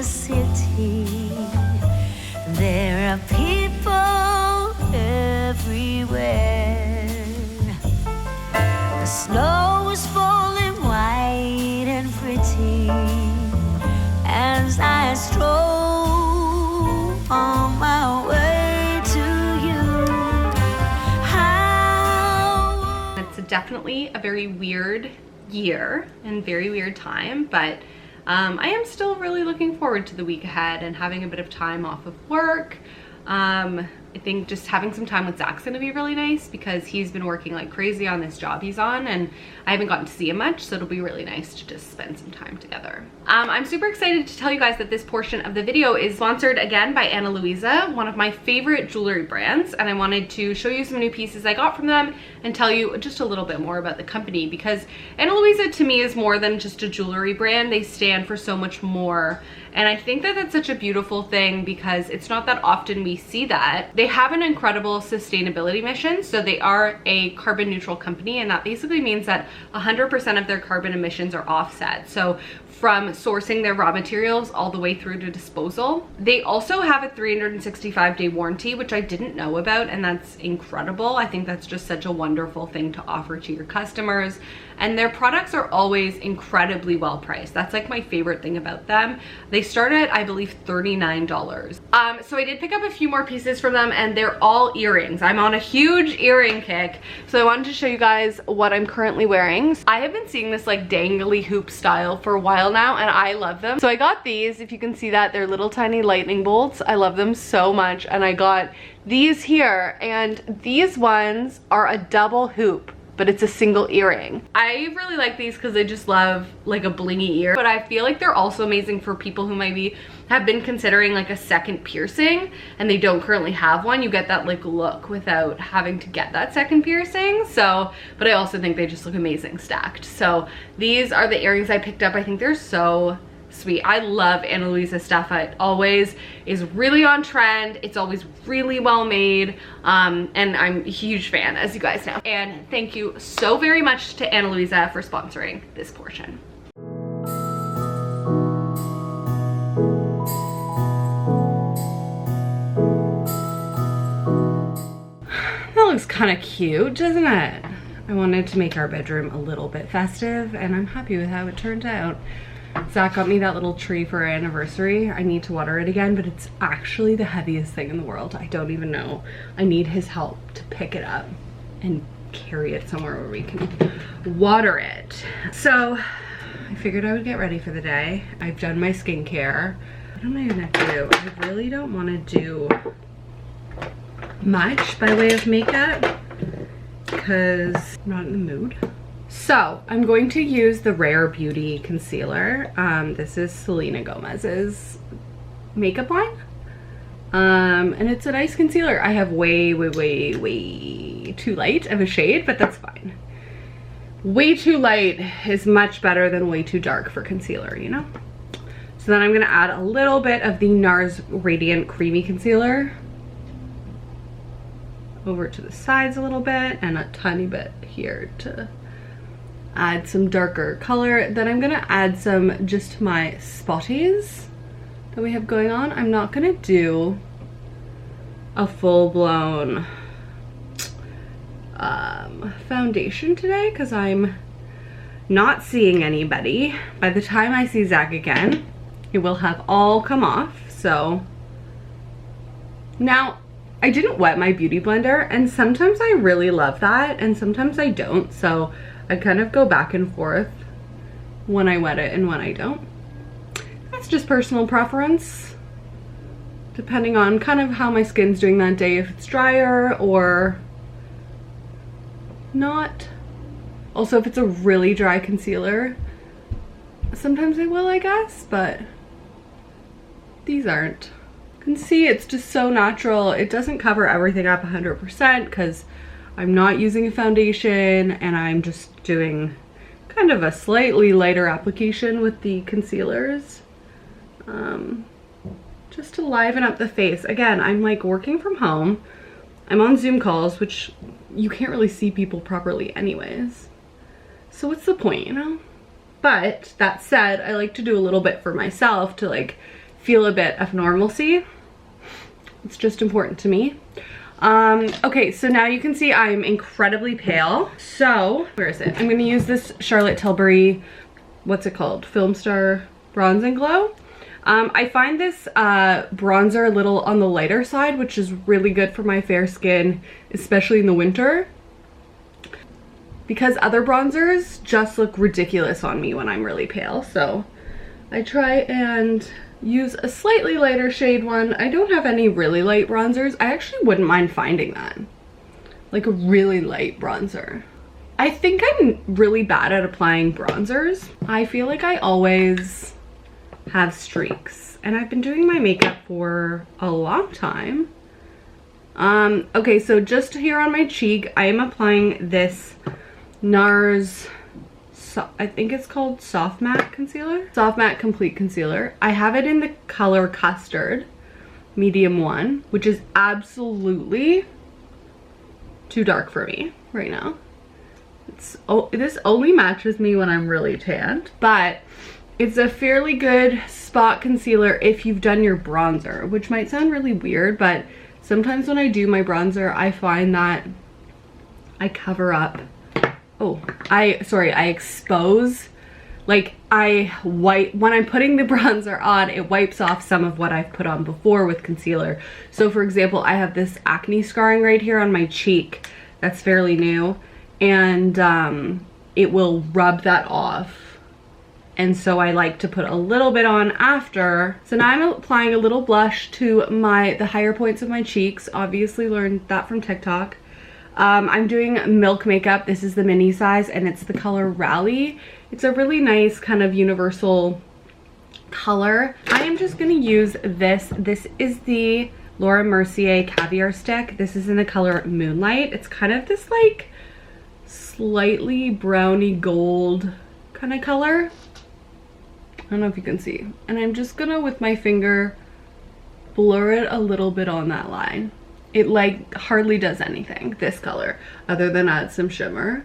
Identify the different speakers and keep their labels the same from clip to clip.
Speaker 1: the city. There are people everywhere. The snow is falling white and pretty as I stroll on my way to you. How?
Speaker 2: It's definitely a very weird year and very weird time, but I am still really looking forward to the week ahead and having a bit of time off of work. I think just having some time with Zach's gonna be really nice because he's been working like crazy on this job he's on, and I haven't gotten to see him much, so it'll be really nice to just spend some time together. I'm super excited to tell you guys that this portion of the video is sponsored again by Ana Luisa, one of my favorite jewelry brands, and I wanted to show you some new pieces I got from them and tell you just a little bit more about the company, because Ana Luisa to me is more than just a jewelry brand. They stand for so much more, and I think that that's such a beautiful thing because it's not that often we see that. They have an incredible sustainability mission, so they are a carbon neutral company, and that basically means that 100% of their carbon emissions are offset. So from sourcing their raw materials all the way through to disposal. They also have a 365-day warranty, which I didn't know about, and that's incredible. I think that's just such a wonderful thing to offer to your customers. And their products are always incredibly well priced. That's like my favorite thing about them. They start at, I believe, $39. So I did pick up a few more pieces from them, and they're all earrings. I'm on a huge earring kick, so I wanted to show you guys what I'm currently wearing. I have been seeing this like dangly hoop style for a while now, and I love them. So I got these, if you can see that, they're little tiny lightning bolts. I love them so much, and I got these here, and these ones are a double hoop, but it's a single earring. I really like these because I just love like a blingy ear, but I feel like they're also amazing for people who maybe have been considering like a second piercing and they don't currently have one. You get that like look without having to get that second piercing. So, but I also think they just look amazing stacked. So these are the earrings I picked up. I think they're so sweet. I love Ana Luisa stuff. It always is really on trend. It's always really well made, and I'm a huge fan, as you guys know. And thank you so very much to Ana Luisa for sponsoring this portion. That looks kind of cute, doesn't it? I wanted to make our bedroom a little bit festive, and I'm happy with how it turned out. Zach got me that little tree for our anniversary. I need to water it again, but it's actually the heaviest thing in the world. I don't even know. I need his help to pick it up and carry it somewhere where we can water it. So I figured I would get ready for the day. I've done my skincare. What am I gonna do? I really don't want to do much by way of makeup because I'm not in the mood. So I'm going to use the Rare Beauty concealer. This is Selena Gomez's makeup line. And it's a nice concealer. I have way too light of a shade, but that's fine. Way too light is much better than way too dark for concealer, you know? So then I'm gonna add a little bit of the NARS Radiant Creamy Concealer over to the sides a little bit, and a tiny bit here to add some darker color. Then I'm gonna add some just my spotties that we have going on. I'm not gonna do a full-blown foundation today because I'm not seeing anybody. By the time I see Zach again, it will have all come off. So now I didn't wet my beauty blender, and sometimes I really love that and sometimes I don't. So I kind of go back and forth when I wet it and when I don't. That's just personal preference, depending on kind of how my skin's doing that day, if it's drier or not. Also, if it's a really dry concealer, sometimes I will, I guess, but these aren't. You can see it's just so natural. It doesn't cover everything up 100% because I'm not using a foundation and I'm just doing kind of a slightly lighter application with the concealers, just to liven up the face. Again, I'm like working from home. I'm on Zoom calls, which you can't really see people properly anyways. So what's the point, you know? But that said, I like to do a little bit for myself to like
Speaker 3: feel a bit of normalcy. It's just important to me. Okay, so now you can see I'm incredibly pale. So, where is it? I'm gonna use this Charlotte Tilbury, what's it called? Film Star Bronze and Glow. I find this bronzer a little on the lighter side, which is really good for my fair skin, especially in the winter. Because other bronzers just look ridiculous on me when I'm really pale. So I try and use a slightly lighter shade one. I don't have any really light bronzers. I actually wouldn't mind finding that. Like a really light bronzer. I think I'm really bad at applying bronzers. I feel like I always have streaks. And I've been doing my makeup for a long time. Okay, so just here on my cheek, I am applying this NARS, I think it's called Soft Matte Concealer. Soft Matte Complete Concealer. I have it in the color Custard, medium 1, which is absolutely too dark for me right now. This only matches me when I'm really tanned, but it's a fairly good spot concealer if you've done your bronzer, which might sound really weird, but sometimes when I do my bronzer, I find that I cover up. I expose, like when I'm putting the bronzer on, it wipes off some of what I've put on before with concealer. So for example, I have this acne scarring right here on my cheek that's fairly new, and it will rub that off. And so I like to put a little bit on after. So now I'm applying a little blush to the higher points of my cheeks. Obviously learned that from TikTok. I'm doing Milk Makeup. This is the mini size and it's the color Rally. It's a really nice kind of universal color. I am just gonna use this. This is the Laura Mercier Caviar Stick. This is in the color Moonlight. It's kind of this like slightly browny gold kind of color. I don't know if you can see. And I'm just gonna, with my finger, blur it a little bit on that line. It like hardly does anything, this color, other than add some shimmer.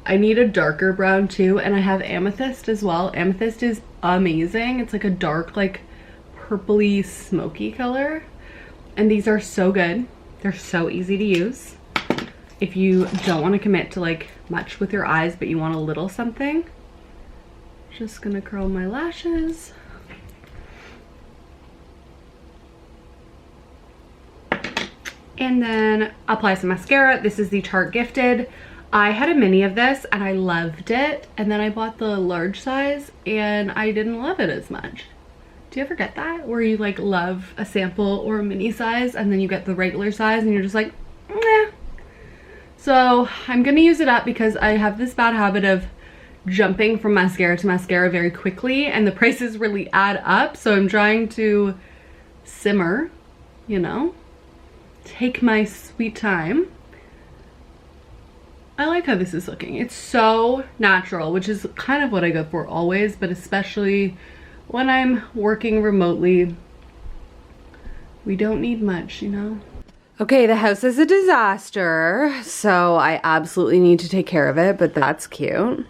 Speaker 3: I need a darker brown too, and I have Amethyst as well. Amethyst is amazing. It's like a dark, like purpley smoky color. And these are so good. They're so easy to use. If you don't want to commit to like much with your eyes, but you want a little something. Just gonna curl my lashes. And then apply some mascara. This is the Tarte Gifted. I had a mini of this and I loved it. And then I bought the large size and I didn't love it as much. Do you ever get that? Where you like love a sample or a mini size and then you get the regular size and you're just like, meh. So I'm gonna use it up because I have this bad habit of jumping from mascara to mascara very quickly and the prices really add up. So I'm trying to simmer, you know? Take my sweet time. I like how this is looking. It's so natural, which is kind of what I go for always, but especially when I'm working remotely, we don't need much, you know? Okay, the house is a disaster, so I absolutely need to take care of it, but that's cute.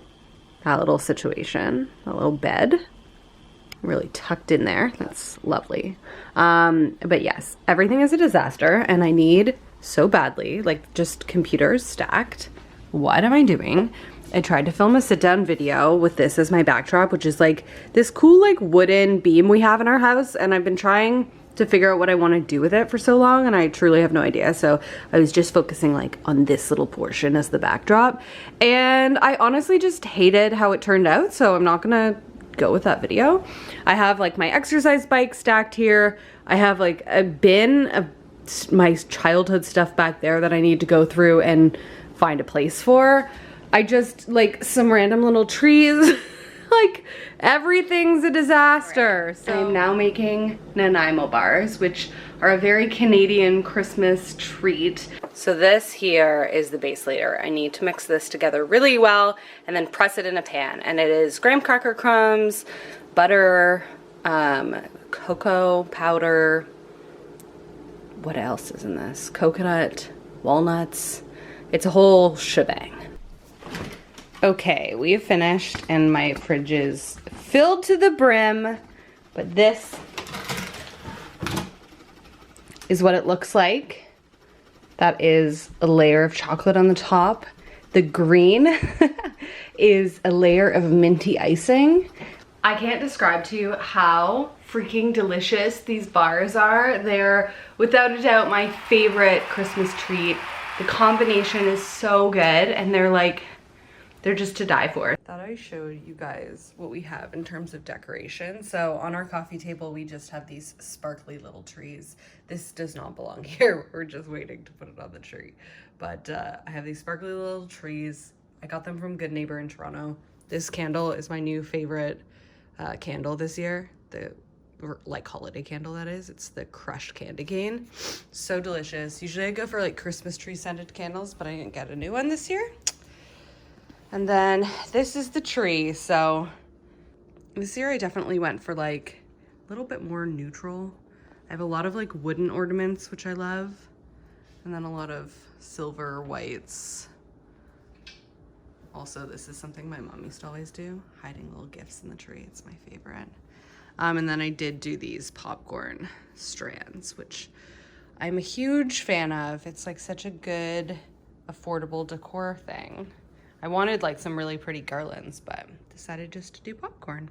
Speaker 3: That little situation, that little bed. Really tucked in there. That's lovely. But yes, everything is a disaster and I need so badly, like just computers stacked. What am I doing? I tried to film a sit down video with this as my backdrop, which is like this cool like wooden beam we have in our house, and I've been trying to figure out what I want to do with it for so long and I truly have no idea. So I was just focusing like on this little portion as the backdrop, and I honestly just hated how it turned out, so I'm not gonna go with that video. I have like my exercise bike stacked here. I have like a bin of my childhood stuff back there that I need to go through and find a place for. I just like some random little trees. Like everything's a disaster. Right. So I'm now making Nanaimo Bars, which are a very Canadian Christmas treat. So this here is the base layer. I need to mix this together really well and then press it in a pan. And it is graham cracker crumbs, butter, cocoa powder. What else is in this? Coconut, walnuts. It's a whole shebang. Okay, we have finished and my fridge is filled to the brim, but this is what it looks like. That is a layer of chocolate on the top. The green is a layer of minty icing. I can't describe to you how freaking delicious these bars are. They're without a doubt my favorite Christmas treat. The combination is so good, and they're just to die for. I thought I showed you guys what we have in terms of decoration. So on our coffee table, we just have these sparkly little trees. This does not belong here. We're just waiting to put it on the tree. But I have these sparkly little trees. I got them from Good Neighbor in Toronto. This candle is my new favorite candle this year. Like holiday candle, that is. It's the crushed candy cane. So delicious. Usually I go for like Christmas tree scented candles, but I didn't get a new one this year. And then this is the tree. So this year I definitely went for like a little bit more neutral. I have a lot of like wooden ornaments, which I love. And then a lot of silver whites. Also, this is something my mom used to always do, hiding little gifts in the tree. It's my favorite. And then I did do these popcorn strands, which I'm a huge fan of. It's like such a good, affordable decor thing. I wanted like some really pretty garlands, but decided just to do popcorn.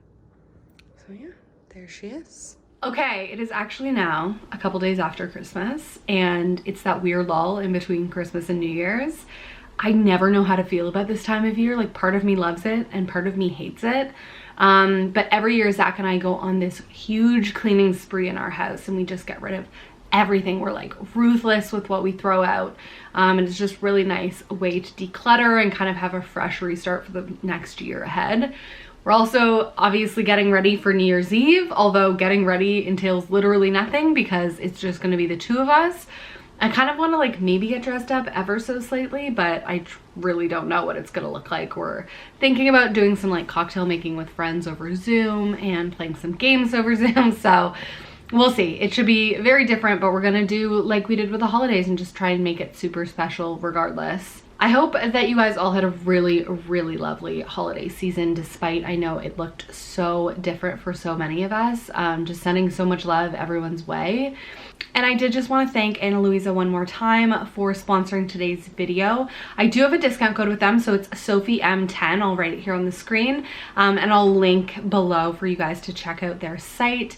Speaker 3: So yeah, there she is. Okay, it is actually now a couple days after Christmas, and it's that weird lull in between Christmas and New Year's. I never know how to feel about this time of year. Like, part of me loves it and part of me hates it. But every year Zach and I go on this huge cleaning spree in our house, and we just get rid of everything. We're like ruthless with what we throw out. And it's just really nice way to declutter and kind of have a fresh restart for the next year ahead. We're also obviously getting ready for New Year's Eve, although getting ready entails literally nothing because it's just gonna be the two of us. I kind of want to like maybe get dressed up ever so slightly, but I really don't know what it's gonna look like. We're thinking about doing some like cocktail making with friends over Zoom and playing some games over Zoom, so we'll see. It should be very different, but we're gonna do like we did with the holidays and just try and make it super special regardless. I hope that you guys all had a really, really lovely holiday season, despite I know it looked so different for so many of us. Just sending so much love everyone's way. And I did just want to thank Ana Luisa one more time for sponsoring today's video. I do have a discount code with them, so it's SophieM10. I'll write it here on the screen, and I'll link below for you guys to check out their site,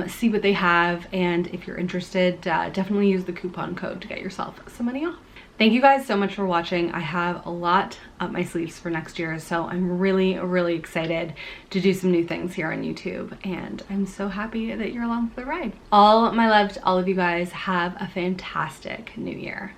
Speaker 3: see what they have, and if you're interested, definitely use the coupon code to get yourself some money off. Thank you guys so much for watching. I have a lot up my sleeves for next year, so I'm really, really excited to do some new things here on YouTube, and I'm so happy that you're along for the ride. All my love to all of you guys. Have a fantastic new year.